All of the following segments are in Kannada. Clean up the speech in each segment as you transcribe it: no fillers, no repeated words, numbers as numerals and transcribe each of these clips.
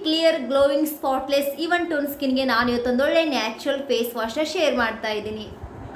Clear glowing spotless even tone ಸ್ಕಿನ್ಗೆ ನಾನು ಇವತ್ತೊಂದು ಒಳ್ಳೆ ನ್ಯಾಚುರಲ್ ಫೇಸ್ ವಾಶ್ನ ಶೇರ್ ಮಾಡ್ತಾ ಇದ್ದೀನಿ.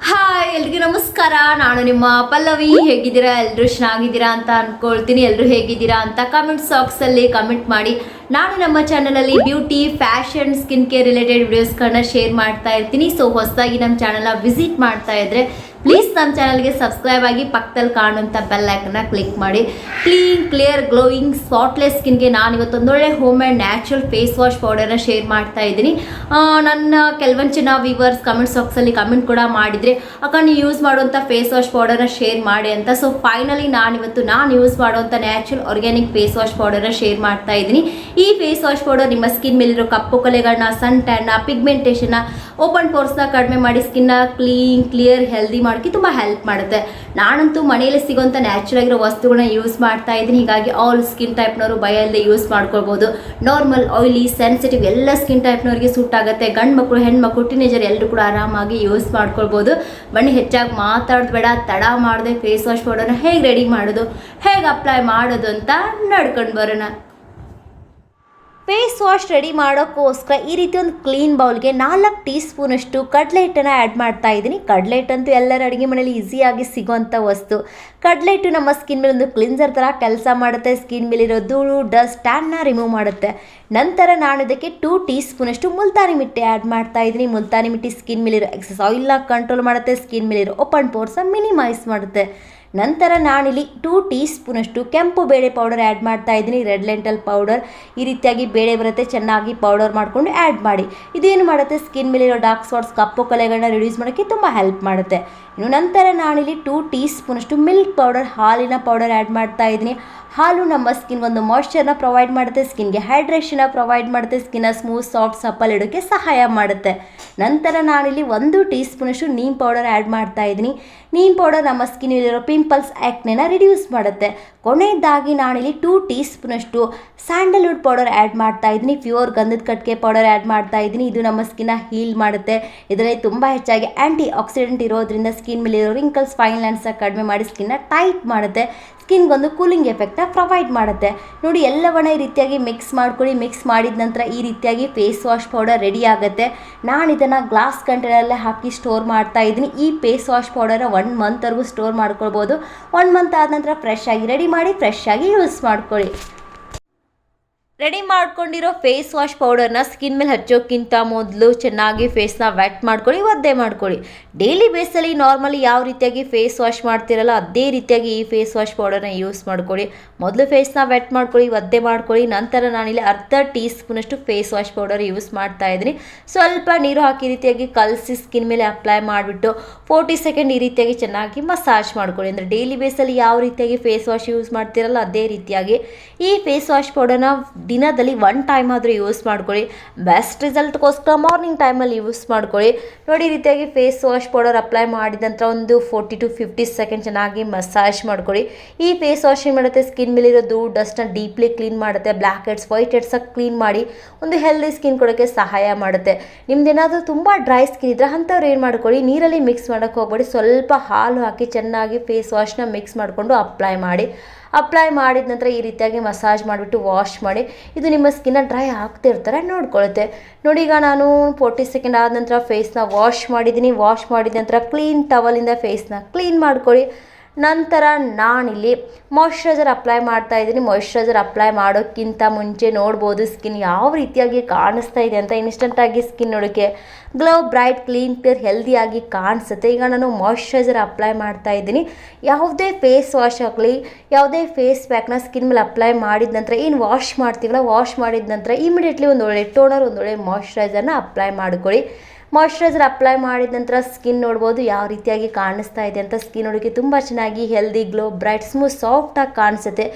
ಹಾಯ್ ಎಲ್ರಿಗೂ ನಮಸ್ಕಾರ, ನಾನು ನಿಮ್ಮ ಪಲ್ಲವಿ. ಹೇಗಿದ್ದೀರಾ? ಎಲ್ಲರೂ ಚೆನ್ನಾಗಿದ್ದೀರಾ ಅಂತ ಅಂದ್ಕೊಳ್ತೀನಿ. ಎಲ್ಲರೂ ಹೇಗಿದ್ದೀರಾ ಅಂತ ಕಮೆಂಟ್ ಬಾಕ್ಸಲ್ಲಿ ಕಮೆಂಟ್ ಮಾಡಿ. ನಾನು ನಮ್ಮ ಚಾನಲಲ್ಲಿ beauty, fashion, skin care related ವಿಡಿಯೋಸ್ಗಳನ್ನ ಶೇರ್ ಮಾಡ್ತಾ ಇರ್ತೀನಿ. ಸೊ ಹೊಸದಾಗಿ ನಮ್ಮ ಚಾನಲ್ನ ವಿಸಿಟ್ ಮಾಡ್ತಾ ಇದ್ದರೆ ಪ್ಲೀಸ್ ನಮ್ಮ ಚಾನಲ್ಗೆ ಸಬ್ಸ್ಕ್ರೈಬ್ ಆಗಿ ಪಕ್ಕದಲ್ಲಿ ಕಾಣುವಂಥ ಬೆಲ್ ಐಕನ್ನ ಕ್ಲಿಕ್ ಮಾಡಿ. ಕ್ಲೀನ್ ಕ್ಲಿಯರ್ ಗ್ಲೋಯಿಂಗ್ ಸ್ಪಾಟ್ಲೆಸ್ ಸ್ಕಿನ್ಗೆ ನಾನು ಇವತ್ತೊಂದೊಳ್ಳೆ homemade natural face wash ಪೌಡರ್ನ ಶೇರ್ ಮಾಡ್ತಾ ಇದ್ದೀನಿ. ನನ್ನ ಕೆಲವೊಂದು ಜನ ವ್ಯೂವರ್ಸ್ ಕಮೆಂಟ್ ಬಾಕ್ಸಲ್ಲಿ ಕಮೆಂಟ್ ಕೂಡ ಮಾಡಿದರೆ ಅಕ್ಕ ನೀವು ಯೂಸ್ ಮಾಡುವಂಥ ಫೇಸ್ ವಾಶ್ ಪೌಡರ್ನ ಶೇರ್ ಮಾಡಿ ಅಂತ. ಸೊ ಫೈನಲಿ ನಾನು ಯೂಸ್ ಮಾಡುವಂಥ ನ್ಯಾಚುರಲ್ ಆರ್ಗ್ಯಾನಿಕ್ ಫೇಸ್ ವಾಶ್ ಪೌಡರ್ನ ಶೇರ್ ಮಾಡ್ತಾ ಇದ್ದೀನಿ. ಈ ಫೇಸ್ ವಾಶ್ ಪೌಡರ್ ನಿಮ್ಮ ಸ್ಕಿನ್ ಮೇಲಿರೋ ಕಪ್ಪು ಕಲೆಗಳನ್ನ, ಸನ್ ಟ್ಯಾನ್ನ, ಪಿಗ್ಮೆಂಟೇಷನ್ನ, ಓಪನ್ ಪೋರ್ಸ್ನ ಕಡಿಮೆ ಮಾಡಿ ಸ್ಕಿನ್ನ ಕ್ಲೀನ್ ಕ್ಲಿಯರ್ ಹೆಲ್ದಿ ಮಾಡೋಕ್ಕೆ ತುಂಬ ಹೆಲ್ಪ್ ಮಾಡುತ್ತೆ. ನಾನಂತೂ ಮನೆಯಲ್ಲಿ ಸಿಗೋಂಥ ನ್ಯಾಚುರಲ್ ಆಗಿರೋ ವಸ್ತುಗಳನ್ನ ಯೂಸ್ ಮಾಡ್ತಾ ಇದ್ದೀನಿ. ಹೀಗಾಗಿ ಆಲ್ ಸ್ಕಿನ್ ಟೈಪ್ನವರು ಭಯಲ್ಲದೆ ಯೂಸ್ ಮಾಡ್ಕೊಳ್ಬೋದು. ನಾರ್ಮಲ್, ಆಯಿಲಿ, ಸೆನ್ಸಿಟಿವ್ ಎಲ್ಲ ಸ್ಕಿನ್ ಟೈಪ್ನವ್ರಿಗೆ ಸೂಟ್ ಆಗುತ್ತೆ. ಗಂಡು ಮಕ್ಕಳು, ಹೆಣ್ಮಕ್ಳು, ಟೀನೇಜರ್ ಎಲ್ಲರೂ ಕೂಡ ಆರಾಮಾಗಿ ಯೂಸ್ ಮಾಡ್ಕೊಳ್ಬೋದು. ಬನ್ನಿ ಹೆಚ್ಚಾಗಿ ಮಾತಾಡೋದು ಬೇಡ, ತಡ ಮಾಡದೆ ಫೇಸ್ ವಾಶ್ ಪೌಡರ್ನ ಹೇಗೆ ರೆಡಿ ಮಾಡೋದು, ಹೇಗೆ ಅಪ್ಲೈ ಮಾಡೋದು ಅಂತ ನೋಡ್ಕೊಂಡು ಬರೋಣ. ಫೇಸ್ ವಾಶ್ ರೆಡಿ ಮಾಡೋಕ್ಕೋಸ್ಕರ ಈ ರೀತಿ ಒಂದು ಕ್ಲೀನ್ ಬೌಲ್ಗೆ 4 ಟೀ ಸ್ಪೂನಷ್ಟು ಕಡಲೆ ಹಿಟ್ಟನ್ನು ಆ್ಯಡ್ ಮಾಡ್ತಾ ಇದ್ದೀನಿ. ಕಡಲೆ ಹಿಟ್ಟಂತೂ ಎಲ್ಲರ ಅಡುಗೆ ಮನೇಲಿ ಈಸಿಯಾಗಿ ಸಿಗೋವಂಥ ವಸ್ತು. ಕಡಲೆ ಹಿಟ್ಟು ನಮ್ಮ ಸ್ಕಿನ್ ಮೇಲೆ ಒಂದು ಕ್ಲಿನ್ಸರ್ ಥರ ಕೆಲಸ ಮಾಡುತ್ತೆ. ಸ್ಕಿನ್ ಮೇಲಿರೋ ಧೂಳು, ಡಸ್ಟ್, ಟ್ಯಾನ್ನ ರಿಮೂವ್ ಮಾಡುತ್ತೆ. ನಂತರ ನಾನು ಇದಕ್ಕೆ 2 ಟೀ ಸ್ಪೂನಷ್ಟು ಮುಲ್ತಾನಿ ಮಿಟ್ಟಿ ಆ್ಯಡ್ ಮಾಡ್ತಾ ಇದ್ದೀನಿ. ಮುಲ್ತಾನಿ ಮಿಟ್ಟಿ ಸ್ಕಿನ್ ಮೇಲಿರೋ ಎಕ್ಸಸ್ ಆಯಿಲ್ನ ಕಂಟ್ರೋಲ್ ಮಾಡುತ್ತೆ. ಸ್ಕಿನ್ ಮೇಲಿರೋ ಓಪನ್ ಪೋರ್ಸ್ನ ಮಿನಿಮೈಸ್ ಮಾಡುತ್ತೆ. ನಂತರ ನಾನಿಲ್ಲಿ 2 ಟೀ ಸ್ಪೂನಷ್ಟು ಕೆಂಪು ಬೇಳೆ ಪೌಡರ್ ಆ್ಯಡ್ ಮಾಡ್ತಾ ಇದ್ದೀನಿ. Red lentil powder. ಈ ರೀತಿಯಾಗಿ ಬೇಳೆ ಬರುತ್ತೆ, ಚೆನ್ನಾಗಿ ಪೌಡರ್ ಮಾಡಿಕೊಂಡು ಆ್ಯಡ್ ಮಾಡಿ. ಇದೇನು ಮಾಡುತ್ತೆ, ಸ್ಕಿನ್ ಮೇಲಿರೋ ಡಾರ್ಕ್ ಸ್ಪಾಟ್ಸ್, ಕಪ್ಪು ಕಲೆಗಳನ್ನ ರಿಡ್ಯೂಸ್ ಮಾಡೋಕ್ಕೆ ತುಂಬ ಹೆಲ್ಪ್ ಮಾಡುತ್ತೆ. ಇನ್ನು ನಂತರ ನಾನಿಲ್ಲಿ 2 ಟೀ ಸ್ಪೂನಷ್ಟು ಮಿಲ್ಕ್ ಪೌಡರ್, ಹಾಲಿನ ಪೌಡರ್ ಆ್ಯಡ್ ಮಾಡ್ತಾ ಇದ್ದೀನಿ. ಹಾಲು ನಮ್ಮ ಸ್ಕಿನ್ ಒಂದು ಮಾಯ್ಶ್ಚರ್ನ ಪ್ರೊವೈಡ್ ಮಾಡುತ್ತೆ, ಸ್ಕಿನ್ಗೆ ಹೈಡ್ರೇಷನ್ನ ಪ್ರೊವೈಡ್ ಮಾಡುತ್ತೆ, ಸ್ಕಿನ್ನ ಸ್ಮೂತ್, ಸಾಫ್ಟ್, ಸಪ್ಪಲ್ ಇಡೋಕ್ಕೆ ಸಹಾಯ ಮಾಡುತ್ತೆ. ನಂತರ ನಾನಿಲ್ಲಿ 1 ಟೀ ಸ್ಪೂನಷ್ಟು ನೀಮ್ ಪೌಡರ್ ಆ್ಯಡ್ ಮಾಡ್ತಾ ಇದ್ದೀನಿ. ನೀಮ್ ಪೌಡರ್ ನಮ್ಮ ಸ್ಕಿನ್ನಲ್ಲಿರೋ ಪಿಂಪಲ್ಸ್, ಆ್ಯಕ್ನೆನ ರಿಡ್ಯೂಸ್ ಮಾಡುತ್ತೆ. ಕೊನೆಯದಾಗಿ ನಾನಿಲ್ಲಿ 2 ಟೀ ಸ್ಪೂನಷ್ಟು ಸ್ಯಾಂಡಲ್ವುಡ್ ಪೌಡರ್ ಆ್ಯಡ್ ಮಾಡ್ತಾ ಇದ್ದೀನಿ. ಪ್ಯೂರ್ ಗಂಧದ ಕಟ್ಟಿಗೆ ಪೌಡರ್ ಆ್ಯಡ್ ಮಾಡ್ತಾ ಇದ್ದೀನಿ. ಇದು ನಮ್ಮ ಸ್ಕಿನ್ನ ಹೀಲ್ ಮಾಡುತ್ತೆ. ಇದರಲ್ಲಿ ತುಂಬ ಹೆಚ್ಚಾಗಿ ಆ್ಯಂಟಿ ಆಕ್ಸಿಡೆಂಟ್ ಇರೋದ್ರಿಂದ ಸ್ಕಿನ್ ಮೇಲಿರೋ ರಿಂಕಲ್ಸ್, ಫೈನ್ ಲೈನ್ಸ್ನ ಕಡಿಮೆ ಮಾಡಿ ಸ್ಕಿನ್ನ ಟೈಟ್ ಮಾಡುತ್ತೆ. ಸ್ಕಿನ್ಗೊಂದು ಕೂಲಿಂಗ್ ಎಫೆಕ್ಟ್ನ ಪ್ರೊವೈಡ್ ಮಾಡುತ್ತೆ. ನೋಡಿ, ಎಲ್ಲವನ್ನ ಈ ರೀತಿಯಾಗಿ ಮಿಕ್ಸ್ ಮಾಡ್ಕೊಳ್ಳಿ. ಮಿಕ್ಸ್ ಮಾಡಿದ ನಂತರ ಈ ರೀತಿಯಾಗಿ ಫೇಸ್ ವಾಶ್ ಪೌಡರ್ ರೆಡಿ ಆಗುತ್ತೆ. ನಾನು ಇದನ್ನು ಗ್ಲಾಸ್ ಕಂಟೈನರಲ್ಲೇ ಹಾಕಿ ಸ್ಟೋರ್ ಮಾಡ್ತಾ ಇದ್ದೀನಿ. ಈ ಫೇಸ್ ವಾಶ್ ಪೌಡರ್ 1 ಮಂತ್ವರೆಗೂ ಸ್ಟೋರ್ ಮಾಡ್ಕೊಳ್ಬೋದು. 1 ಮಂತ್ ಆದ ನಂತರ ಫ್ರೆಶ್ ಆಗಿ ರೆಡಿ ಮಾಡಿ ಫ್ರೆಶ್ ಆಗಿ ಯೂಸ್ ಮಾಡ್ಕೊಳ್ಳಿ. ರೆಡಿ ಮಾಡ್ಕೊಂಡಿರೋ ಫೇಸ್ ವಾಶ್ ಪೌಡರ್ನ ಸ್ಕಿನ್ ಮೇಲೆ ಹಚ್ಚೋಕ್ಕಿಂತ ಮೊದಲು ಚೆನ್ನಾಗಿ ಫೇಸ್ನ ವೆಟ್ ಮಾಡ್ಕೊಳ್ಳಿ, ಒದ್ದೆ ಮಾಡ್ಕೊಳ್ಳಿ. ಡೈಲಿ ಬೇಸಲ್ಲಿ ನಾರ್ಮಲಿ ಯಾವ ರೀತಿಯಾಗಿ ಫೇಸ್ ವಾಶ್ ಮಾಡ್ತಿರಲ್ಲ ಅದೇ ರೀತಿಯಾಗಿ ಈ ಫೇಸ್ ವಾಶ್ ಪೌಡರ್ನ ಯೂಸ್ ಮಾಡ್ಕೊಳ್ಳಿ. ಮೊದಲು ಫೇಸ್ನ ವೆಟ್ ಮಾಡ್ಕೊಳ್ಳಿ, ಒದ್ದೆ ಮಾಡ್ಕೊಳ್ಳಿ. ನಂತರ ನಾನಿಲ್ಲಿ ಅರ್ಧ ಟೀ ಸ್ಪೂನಷ್ಟು ಫೇಸ್ ವಾಶ್ ಪೌಡರ್ ಯೂಸ್ ಮಾಡ್ತಾ ಇದ್ದೀನಿ. ಸ್ವಲ್ಪ ನೀರು ಹಾಕಿ ಈ ರೀತಿಯಾಗಿ ಕಲಸಿ ಸ್ಕಿನ್ ಮೇಲೆ ಅಪ್ಲೈ ಮಾಡಿಬಿಟ್ಟು 40 ಸೆಕೆಂಡ್ ಈ ರೀತಿಯಾಗಿ ಚೆನ್ನಾಗಿ ಮಸಾಜ್ ಮಾಡ್ಕೊಳ್ಳಿ. ಅಂದರೆ ಡೈಲಿ ಬೇಸಲ್ಲಿ ಯಾವ ರೀತಿಯಾಗಿ ಫೇಸ್ ವಾಶ್ ಯೂಸ್ ಮಾಡ್ತಿರಲ್ಲ ಅದೇ ರೀತಿಯಾಗಿ ಈ ಫೇಸ್ ವಾಶ್ ಪೌಡರ್ನ ದಿನದಲ್ಲಿ 1 ಟೈಮ್ ಆದರೂ ಯೂಸ್ ಮಾಡ್ಕೊಳ್ಳಿ. ಬೆಸ್ಟ್ ರಿಸಲ್ಟ್ಗೋಸ್ಕರ ಮಾರ್ನಿಂಗ್ ಟೈಮಲ್ಲಿ ಯೂಸ್ ಮಾಡ್ಕೊಳ್ಳಿ. ನೋಡಿ, ಈ ರೀತಿಯಾಗಿ ಫೇಸ್ ವಾಶ್ ಪೌಡರ್ ಅಪ್ಲೈ ಮಾಡಿದ ನಂತರ ಒಂದು 40 to 50 ಸೆಕೆಂಡ್ ಚೆನ್ನಾಗಿ ಮಸಾಜ್ ಮಾಡ್ಕೊಳ್ಳಿ. ಈ ಫೇಸ್ ವಾಶ್ ಏನು ಮಾಡುತ್ತೆ, ಸ್ಕಿನ್ ಮೇಲಿರೋ ಧೂಳು, ಡಸ್ಟ್ನ ಡೀಪ್ಲಿ ಕ್ಲೀನ್ ಮಾಡುತ್ತೆ. Black heads, white heads clean ಮಾಡಿ ಒಂದು ಹೆಲ್ದಿ ಸ್ಕಿನ್ ಕೊಡೋಕ್ಕೆ ಸಹಾಯ ಮಾಡುತ್ತೆ. ನಿಮ್ದೇನಾದರೂ ತುಂಬ ಡ್ರೈ ಸ್ಕಿನ್ ಇದ್ದರೆ ಅಂಥವ್ರು ಏನು ಮಾಡ್ಕೊಳ್ಳಿ, ನೀರಲ್ಲಿ ಮಿಕ್ಸ್ ಮಾಡೋಕ್ಕೆ ಹೋಗ್ಬೇಡಿ. ಸ್ವಲ್ಪ ಹಾಲು ಹಾಕಿ ಚೆನ್ನಾಗಿ ಫೇಸ್ ವಾಶ್ನ ಮಿಕ್ಸ್ ಮಾಡಿಕೊಂಡು ಅಪ್ಲೈ ಮಾಡಿ. ಅಪ್ಲೈ ಮಾಡಿದ ನಂತರ ಈ ರೀತಿಯಾಗಿ ಮಸಾಜ್ ಮಾಡಿಬಿಟ್ಟು ವಾಶ್ ಮಾಡಿ. ಇದು ನಿಮ್ಮ ಸ್ಕಿನ್ನ ಡ್ರೈ ಆಗ್ತಿರ್ತಾರೆ ನೋಡ್ಕೊಳ್ಳುತ್ತೆ. ನೋಡಿ, ಈಗ ನಾನು 40 ಸೆಕೆಂಡ್ ಆದ ನಂತರ ಫೇಸ್ನ ವಾಶ್ ಮಾಡಿದ್ದೀನಿ. ವಾಶ್ ಮಾಡಿದ ನಂತರ ಕ್ಲೀನ್ ಟವಲಿಂದ ಫೇಸ್ನ ಕ್ಲೀನ್ ಮಾಡ್ಕೊಳ್ಳಿ. ನಂತರ ನಾನಿಲ್ಲಿ ಮಾಯ್ಶ್ಚರೈಸರ್ ಅಪ್ಲೈ ಮಾಡ್ತಾ ಇದ್ದೀನಿ. ಮಾಯ್ಶ್ಚರೈಸರ್ ಅಪ್ಲೈ ಮಾಡೋಕ್ಕಿಂತ ಮುಂಚೆ ನೋಡ್ಬೋದು ಸ್ಕಿನ್ ಯಾವ ರೀತಿಯಾಗಿ ಕಾಣಿಸ್ತಾ ಇದೆ ಅಂತ. ಇನ್ಸ್ಟೆಂಟಾಗಿ ಸ್ಕಿನ್ ನೋಡೋಕ್ಕೆ ಗ್ಲೋ, ಬ್ರೈಟ್, ಕ್ಲೀನ್, ಕ್ಲಿಯರ್, ಹೆಲ್ದಿಯಾಗಿ ಕಾಣಿಸುತ್ತೆ. ಈಗ ನಾನು ಮಾಯ್ಶ್ಚರೈಸರ್ ಅಪ್ಲೈ ಮಾಡ್ತಾ ಇದ್ದೀನಿ. ಯಾವುದೇ ಫೇಸ್ ವಾಶ್ ಆಗಲಿ, ಯಾವುದೇ ಫೇಸ್ ಪ್ಯಾಕ್ನ ಸ್ಕಿನ್ ಮೇಲೆ ಅಪ್ಲೈ ಮಾಡಿದ ನಂತರ ಏನು ವಾಶ್ ಮಾಡ್ತೀವಲ್ಲ, ವಾಶ್ ಮಾಡಿದ ನಂತರ ಇಮಿಡಿಯೇಟ್ಲಿ ಒಂದೊಳ್ಳೆ ಟೋನರ್, ಒಂದೊಳ್ಳೆ ಮಾಯ್ಶ್ಚರೈಸರ್ನ ಅಪ್ಲೈ ಮಾಡ್ಕೊಳ್ಳಿ. ಮಾಯ್ಶ್ಚರೈಸರ್ ಅಪ್ಲೈ ಮಾಡಿದ ನಂತರ ಸ್ಕಿನ್ ನೋಡ್ಬೋದು ಯಾವ ರೀತಿಯಾಗಿ ಕಾಣಿಸ್ತಾ ಇದೆ ಅಂತ. ಸ್ಕಿನ್ ನೋಡೋಕ್ಕೆ ತುಂಬ ಚೆನ್ನಾಗಿ ಹೆಲ್ದಿ, ಗ್ಲೋ, ಬ್ರೈಟ್, ಸ್ಮೂತ್, ಸಾಫ್ಟಾಗಿ ಕಾಣಿಸುತ್ತೆ.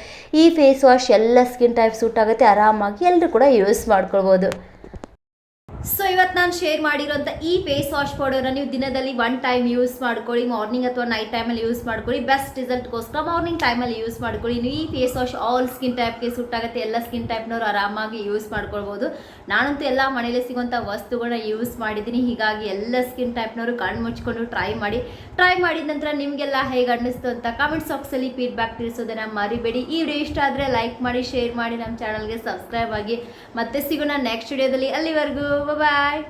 ಈ ಫೇಸ್ ವಾಶ್ ಎಲ್ಲ ಸ್ಕಿನ್ ಟೈಪ್ ಸೂಟ್ ಆಗುತ್ತೆ. ಆರಾಮಾಗಿ ಎಲ್ಲರೂ ಕೂಡ ಯೂಸ್ ಮಾಡ್ಕೊಳ್ಬೋದು. ಸೊ ಇವತ್ತು ನಾನು ಶೇರ್ ಮಾಡಿರೋಂಥ ಈ ಫೇಸ್ ವಾಶ್ ಪೌಡರ್ನ ನೀವು ದಿನದಲ್ಲಿ 1 ಟೈಮ್ ಯೂಸ್ ಮಾಡ್ಕೊಳ್ಳಿ, ಮಾರ್ನಿಂಗ್ ಅಥವಾ ನೈಟ್ ಟೈಮಲ್ಲಿ ಯೂಸ್ ಮಾಡ್ಕೊಳ್ಳಿ. ಬೆಸ್ಟ್ ರಿಸಲ್ಟ್ಗೋಸ್ಕರ ಮಾರ್ನಿಂಗ್ ಟೈಮಲ್ಲಿ ಯೂಸ್ ಮಾಡ್ಕೊಳ್ಳಿ. ನೀವು ಈ ಫೇಸ್ ವಾಶ್ ಆಲ್ ಸ್ಕಿನ್ ಟೈಪ್ಗೆ ಸೂಟ್ ಆಗುತ್ತೆ. ಎಲ್ಲ ಸ್ಕಿನ್ ಟೈಪ್ನವ್ರು ಆರಾಮಾಗಿ ಯೂಸ್ ಮಾಡ್ಕೊಳ್ಬೋದು. ನಾನಂತೂ ಎಲ್ಲ ಮನೇಲಿ ಸಿಗುವಂಥ ವಸ್ತುಗಳನ್ನ ಯೂಸ್ ಮಾಡಿದ್ದೀನಿ. ಹೀಗಾಗಿ ಎಲ್ಲ ಸ್ಕಿನ್ ಟೈಪ್ನವರು ಕಣ್ಣು ಮುಚ್ಕೊಂಡು ಟ್ರೈ ಮಾಡಿದ ನಂತರ ನಿಮಗೆಲ್ಲ ಹೇಗೆ ಅನ್ನಿಸ್ತು ಅಂತ ಕಾಮೆಂಟ್ ಬಾಕ್ಸಲ್ಲಿ ಫೀಡ್ಬ್ಯಾಕ್ ತಿಳಿಸೋದನ್ನು ಮರಿಬೇಡಿ. ಈ ವಿಡಿಯೋ ಇಷ್ಟ ಆದರೆ ಲೈಕ್ ಮಾಡಿ, ಶೇರ್ ಮಾಡಿ, ನಮ್ಮ ಚಾನಲ್ಗೆ ಸಬ್ಸ್ಕ್ರೈಬ್ ಆಗಿ. ಮತ್ತೆ ಸಿಗೋಣ ನೆಕ್ಸ್ಟ್ ವಿಡಿಯೋದಲ್ಲಿ. ಅಲ್ಲಿವರೆಗೂ ಬಾಯ್.